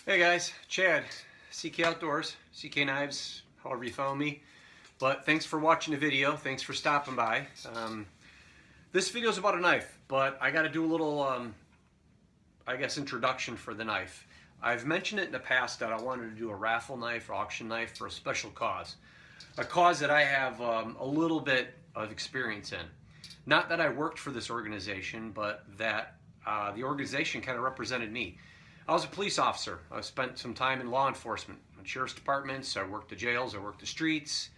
Hey guys, Chad, CK Outdoors, CK Knives, however you found me. But thanks for watching the video, thanks for stopping by. This video is about a knife, but I got to do a little, I guess, introduction for the knife. I've mentioned it in the past that I wanted to do a raffle knife or auction knife for a special cause. A cause that I have a little bit of experience in. Not that I worked for this organization, but that the organization kind of represented me. I was a police officer. I spent some time in law enforcement, in sheriff's departments. I worked the jails. I worked the streets.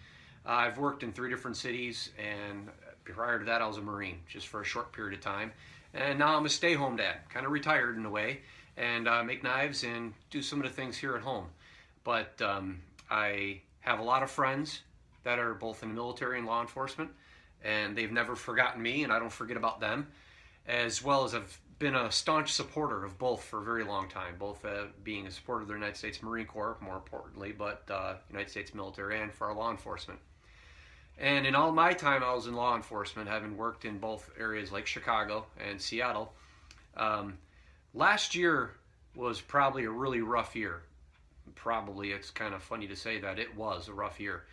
I've worked in 3 different cities, and prior to that, I was a Marine, just for a short period of time. And now I'm a stay-home dad, kind of retired in a way, and make knives and do some of the things here at home. But I have a lot of friends that are both in the military and law enforcement, and they've never forgotten me, and I don't forget about them, as well as I've been a staunch supporter of both for a very long time, both being a supporter of the United States Marine Corps, more importantly, but United States military and for our law enforcement. And in all my time I was in law enforcement, having worked in both areas like Chicago and Seattle, last year was probably a really rough year. Probably, it's kind of funny to say that it was a rough year.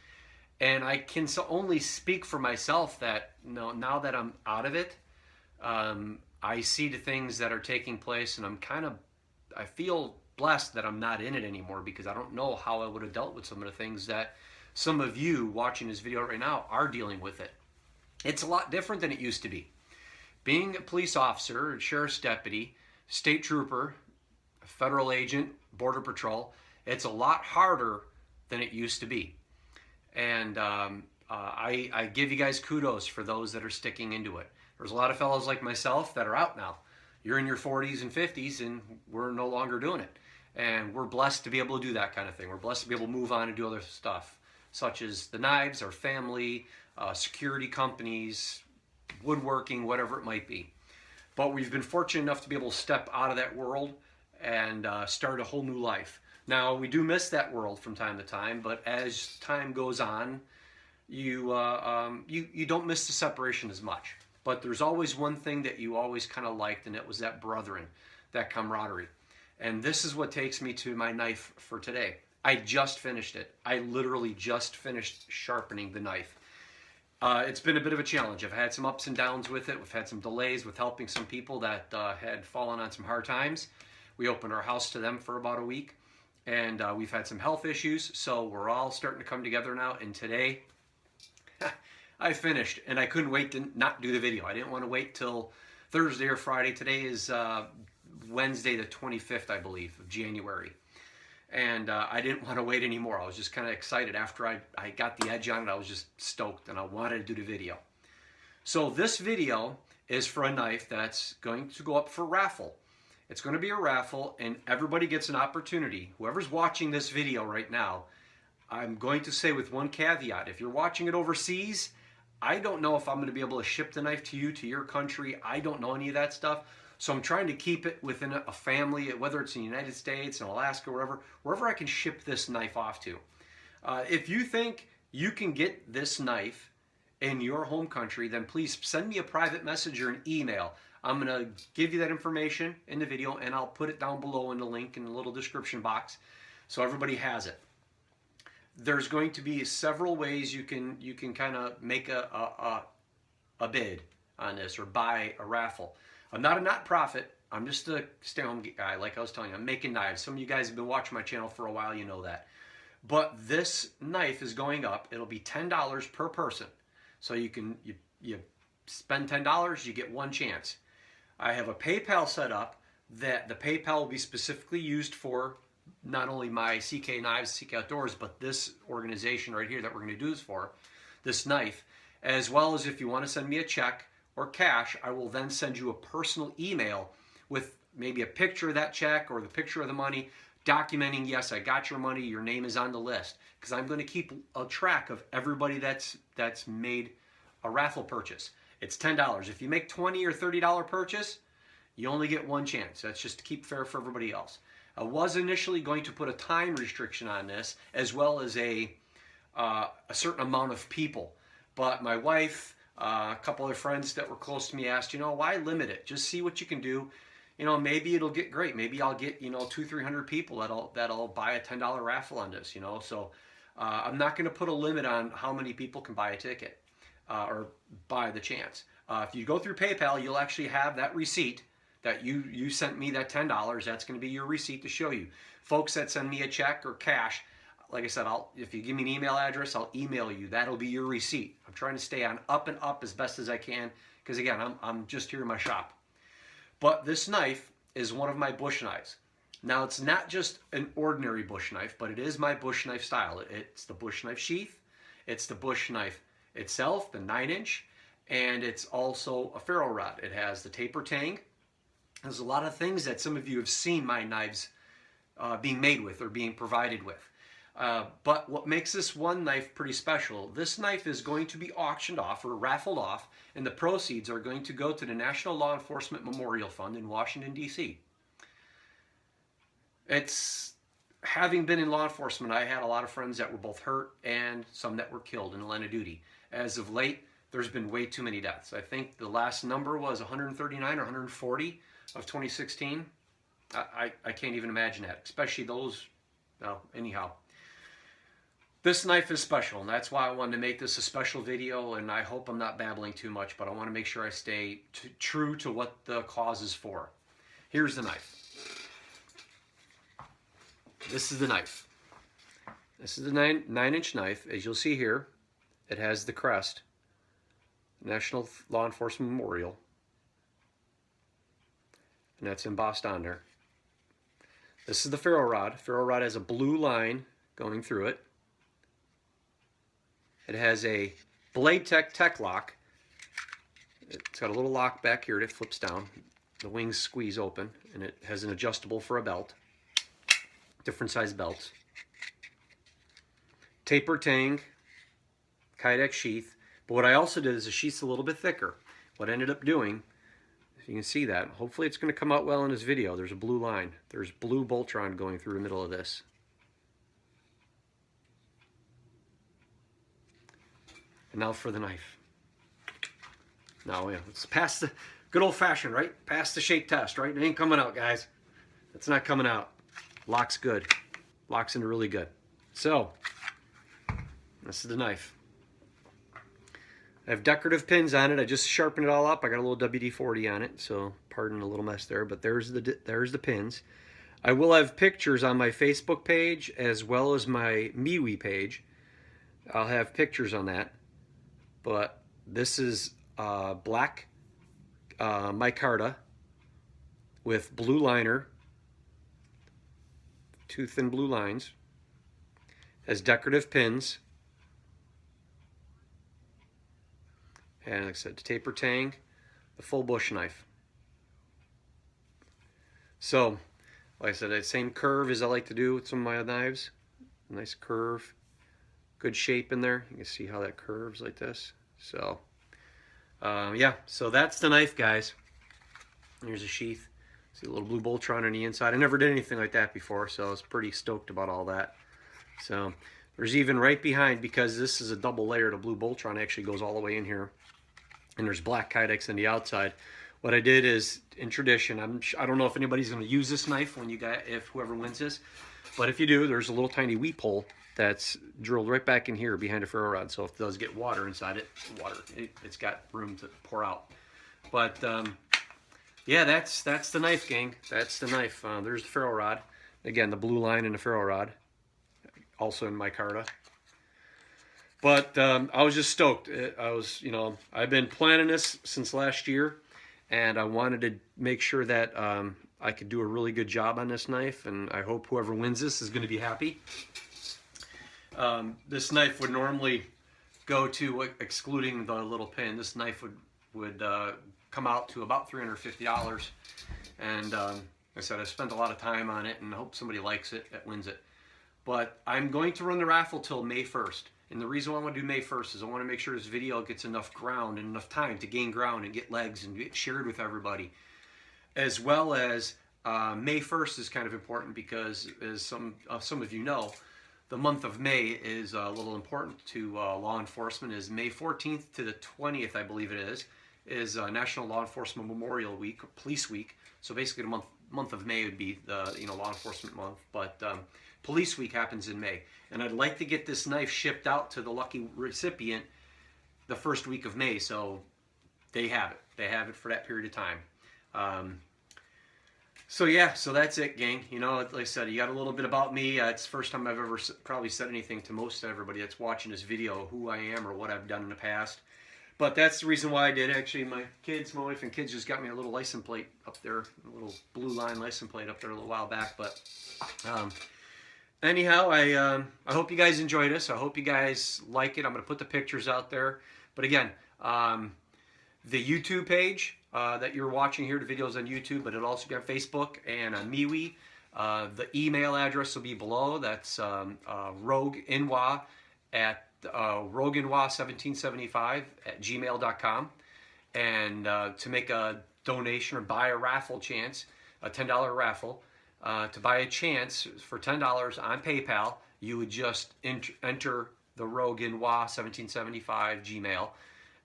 And I can only speak for myself that now that I'm out of it, I see the things that are taking place, and I feel blessed that I'm not in it anymore, because I don't know how I would have dealt with some of the things that some of you watching this video right now are dealing with it. It's a lot different than it used to be. Being a police officer, a sheriff's deputy, state trooper, a federal agent, border patrol, it's a lot harder than it used to be. And I give you guys kudos for those that are sticking into it. There's a lot of fellows like myself that are out now. You're in your 40s and 50s, and we're no longer doing it. And we're blessed to be able to do that kind of thing. We're blessed to be able to move on and do other stuff, such as the knives, our family, security companies, woodworking, whatever it might be. But we've been fortunate enough to be able to step out of that world and start a whole new life. Now, we do miss that world from time to time, but as time goes on, you don't miss the separation as much. But there's always one thing that you always kind of liked, and it was that brethren, that camaraderie. And this is what takes me to my knife for today. I just finished it. I literally just finished sharpening the knife. It's been a bit of a challenge. I've had some ups and downs with it. We've had some delays with helping some people that had fallen on some hard times. We opened our house to them for about a week, and we've had some health issues, so we're all starting to come together now. And today, I finished, and I couldn't wait to not do the video. I didn't want to wait till Thursday or Friday. Today is Wednesday the 25th, I believe, of January. And I didn't want to wait anymore. I was just kind of excited. After I got the edge on it, I was just stoked, and I wanted to do the video. So this video is for a knife that's going to go up for raffle. It's going to be a raffle, and everybody gets an opportunity. Whoever's watching this video right now, I'm going to say with one caveat. If you're watching it overseas, I don't know if I'm going to be able to ship the knife to you, to your country. I don't know any of that stuff. So I'm trying to keep it within a family, whether it's in the United States, in Alaska, wherever I can ship this knife off to. If you think you can get this knife in your home country, then please send me a private message or an email. I'm going to give you that information in the video, and I'll put it down below in the link in the little description box so everybody has it. There's going to be several ways you can kind of make a bid on this or buy a raffle. I'm not a not-profit. I'm just a stay-home guy. Like I was telling you, I'm making knives. Some of you guys have been watching my channel for a while. You know that. But this knife is going up. It'll be $10 per person. So you spend $10, you get one chance. I have a PayPal set up that the PayPal will be specifically used for not only my CK Knives, CK Outdoors, but this organization right here that we're going to do this for, this knife, as well as if you want to send me a check or cash, I will then send you a personal email with maybe a picture of that check or the picture of the money, documenting, yes, I got your money, your name is on the list, because I'm going to keep a track of everybody that's made a raffle purchase. It's $10. If you make $20 or $30 purchase, you only get one chance. That's just to keep fair for everybody else. I was initially going to put a time restriction on this, as well as a certain amount of people. But my wife, a couple other friends that were close to me asked, why limit it? Just see what you can do. you know, maybe it'll get great. Maybe I'll get, you know, 200-300 people that'll buy a $10 raffle on this, you know. So I'm not going to put a limit on how many people can buy a ticket or buy the chance. If you go through PayPal, you'll actually have that receipt that you sent me that $10. That's going to be your receipt to show you. Folks that send me a check or cash, like I said, if you give me an email address, I'll email you. That'll be your receipt. I'm trying to stay on up and up as best as I can because, again, I'm just here in my shop. But this knife is one of my bush knives. Now, it's not just an ordinary bush knife, but it is my bush knife style. It's the bush knife sheath. It's the bush knife itself, the 9-inch, and it's also a ferro rod. It has the taper tang. There's a lot of things that some of you have seen my knives being made with or being provided with. But what makes this one knife pretty special, this knife is going to be auctioned off or raffled off, and the proceeds are going to go to the National Law Enforcement Memorial Fund in Washington, D.C. It's, having been in law enforcement, I had a lot of friends that were both hurt and some that were killed in the line of duty. As of late, there's been way too many deaths. I think the last number was 139 or 140 of 2016. I can't even imagine that, especially those, well, anyhow. This knife is special, and that's why I wanted to make this a special video, and I hope I'm not babbling too much, but I want to make sure I stay true to what the cause is for. Here's the knife. This is the knife. This is the 9-inch knife. As you'll see here, it has the crest, National Law Enforcement Memorial, and that's embossed on there. This is the ferro rod. Ferro rod has a blue line going through it. It has a Blade Tech lock. It's got a little lock back here that flips down. The wings squeeze open, and it has an adjustable for a belt. Different size belts. Taper tang, Kydex sheath. But what I also did is the sheath's a little bit thicker. What I ended up doing, if you can see that, hopefully it's going to come out well in this video. There's a blue line. There's blue Boltron going through the middle of this. And now for the knife. Now, yeah, it's past the good old fashioned, right? Past the shake test, right? It ain't coming out, guys. It's not coming out. Locks good. Locks into really good. So, this is the knife. I have decorative pins on it. I just sharpened it all up. I got a little WD-40 on it, so pardon a little mess there, but there's the pins. I will have pictures on my Facebook page as well as my MeWe page. I'll have pictures on that. But this is black micarta with blue liner, two thin blue lines, has decorative pins, and like I said, taper tang, the full bush knife. So, like I said, that same curve as I like to do with some of my knives. Nice curve. Good shape in there. You can see how that curves like this. So, yeah, so that's the knife, guys. Here's a sheath. See a little blue Boltron on the inside. I never did anything like that before, so I was pretty stoked about all that. So, there's even right behind, because this is a double layer, the blue Boltron actually goes all the way in here. And there's black Kydex on the outside. What I did is, in tradition, I don't know if anybody's going to use this knife if whoever wins this, but if you do, there's a little tiny weep hole that's drilled right back in here behind a ferro rod. So if it does get water inside it, it's got room to pour out. But yeah, that's the knife, gang. That's the knife. There's the ferro rod. Again, the blue line in the ferro rod, also in micarta. But I was just stoked. I've been planning this since last year, and I wanted to make sure that I could do a really good job on this knife, and I hope whoever wins this is going to be happy. This knife would normally go to, excluding the little pin, this knife would come out to about $350. And like I said, I spent a lot of time on it, and I hope somebody likes it that wins it. But I'm going to run the raffle till May 1st. And the reason why I want to do May 1st is I want to make sure this video gets enough ground and enough time to gain ground and get legs and get shared with everybody. As well as May 1st is kind of important because, as some of you know, the month of May is a little important to law enforcement. Is May 14th to the 20th, I believe it is National Law Enforcement Memorial Week, Police Week. So basically, the month of May would be the law enforcement month, but Police Week happens in May, and I'd like to get this knife shipped out to the lucky recipient the first week of May, so they have it. They have it for that period of time. So yeah, so that's it, gang. Like I said, you got a little bit about me. It's the first time I've ever probably said anything to most everybody that's watching this video, who I am or what I've done in the past. But that's the reason why I did. Actually, my wife and kids just got me a little license plate up there, a little blue line license plate up there a little while back. But anyhow, I hope you guys enjoyed this. I hope you guys like it. I'm going to put the pictures out there. But again, the YouTube page that you're watching here, the videos on YouTube, but it'll also be on Facebook and on MeWe. The email address will be below. That's rogueinwa at rogueinwa1775@gmail.com. And to make a donation or buy a raffle chance, a $10 raffle, to buy a chance for $10 on PayPal, you would just enter the rogueinwa1775 Gmail.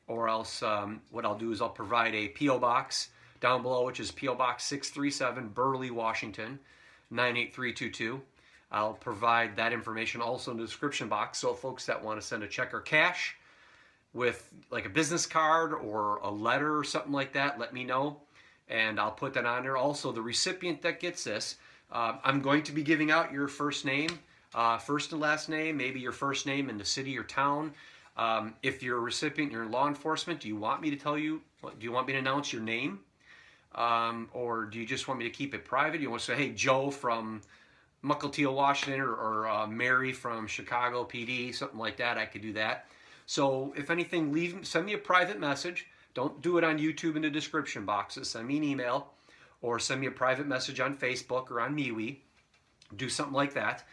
Or else what I'll do is I'll provide a P.O. Box down below, which is P.O. Box 637, Burley, Washington, 98322. I'll provide that information also in the description box, so folks that want to send a check or cash with like a business card or a letter or something like that, let me know, and I'll put that on there. Also, the recipient that gets this, I'm going to be giving out your first name, first and last name, maybe your first name in the city or town. If you're a recipient, you're in law enforcement, do you want me to tell you, do you want me to announce your name? Or do you just want me to keep it private? You want to say, hey, Joe from Micarta, Washington, or Mary from Chicago PD, something like that, I could do that. So if anything, send me a private message. Don't do it on YouTube in the description boxes. Send me an email or send me a private message on Facebook or on MeWe. Do something like that.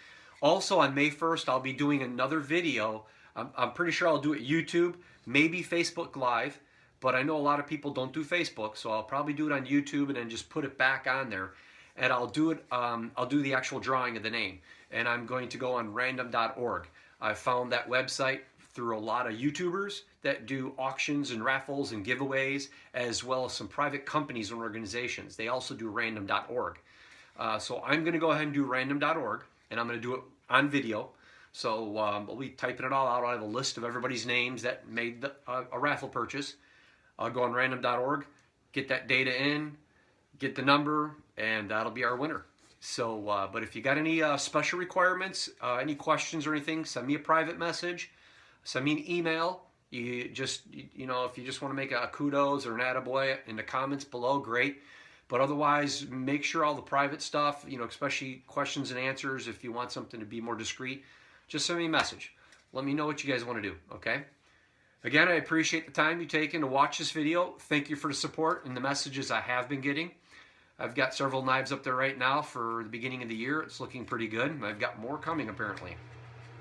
Also on May 1st, I'll be doing another video. I'm pretty sure I'll do it YouTube, maybe Facebook Live, but I know a lot of people don't do Facebook, so I'll probably do it on YouTube and then just put it back on there. And I'll do it. I'll do the actual drawing of the name, and I'm going to go on random.org. I found that website through a lot of YouTubers that do auctions and raffles and giveaways, as well as some private companies and organizations. They also do random.org. So I'm going to go ahead and do random.org, and I'm going to do it on video. So we'll be typing it all out. I'll have a list of everybody's names that made a raffle purchase. I'll go on random.org, get that data in, get the number, and that'll be our winner. So, but if you got any special requirements, any questions or anything, send me a private message, send me an email. You just, if you just want to make a kudos or an attaboy in the comments below, great. But otherwise, make sure all the private stuff, especially questions and answers, if you want something to be more discreet, just send me a message. Let me know what you guys want to do, okay? Again, I appreciate the time you've taken to watch this video. Thank you for the support and the messages I have been getting. I've got several knives up there right now for the beginning of the year. It's looking pretty good. I've got more coming apparently.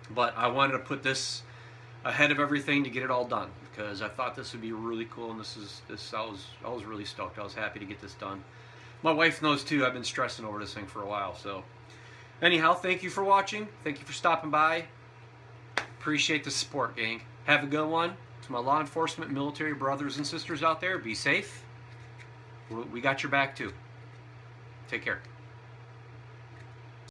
But I wanted to put this ahead of everything to get it all done because I thought this would be really cool, and I was really stoked. I was happy to get this done. My wife knows too. I've been stressing over this thing for a while. So anyhow, thank you for watching. Thank you for stopping by. Appreciate the support, gang. Have a good one. To my law enforcement, military brothers and sisters out there, be safe. We got your back too. Take care.